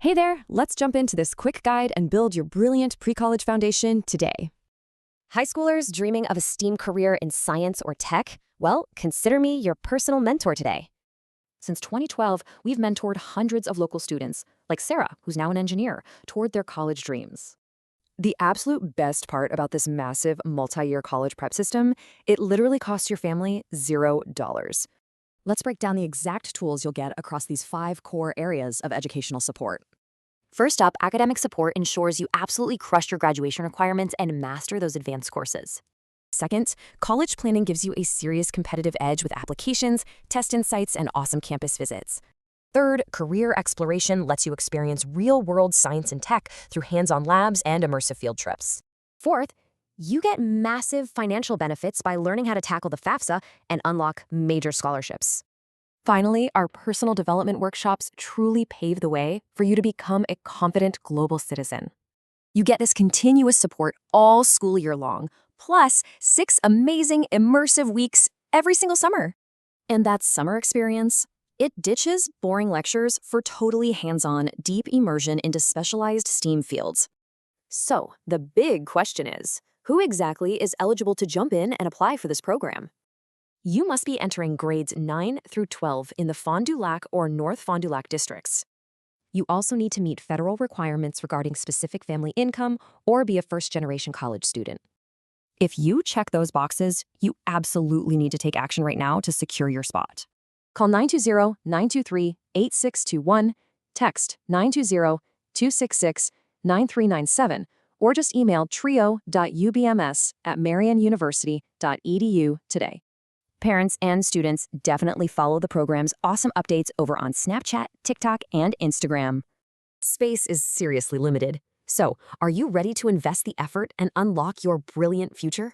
Hey there, let's jump into this quick guide and build your brilliant pre-college foundation today. High schoolers dreaming of a STEAM career in science or tech? Well, consider me your personal mentor today. Since 2012, we've mentored hundreds of local students, like Sarah, who's now an engineer, toward their college dreams. The absolute best part about this massive multi-year college prep system, it literally costs your family $0. Let's break down the exact tools you'll get across these 5 core areas of educational support. First up, academic support ensures you absolutely crush your graduation requirements and master those advanced courses. Second, college planning gives you a serious competitive edge with applications, test insights, and awesome campus visits. Third, career exploration lets you experience real-world science and tech through hands-on labs and immersive field trips. Fourth, you get massive financial benefits by learning how to tackle the FAFSA and unlock major scholarships. Finally, our personal development workshops truly pave the way for you to become a confident global citizen. You get this continuous support all school year long, plus 6 amazing immersive weeks every single summer. And that summer experience, it ditches boring lectures for totally hands-on, deep immersion into specialized STEAM fields. So, the big question is, who exactly is eligible to jump in and apply for this program? You must be entering grades 9 through 12 in the Fond du Lac or North Fond du Lac districts. You also need to meet federal requirements regarding specific family income or be a first-generation college student. If you check those boxes, you absolutely need to take action right now to secure your spot. Call 920-923-8621, text 920-266-9397, or just email trio.ubms@marianuniversity.edu today. Parents and students definitely follow the program's awesome updates over on Snapchat, TikTok, and Instagram. Space is seriously limited. So, are you ready to invest the effort and unlock your brilliant future?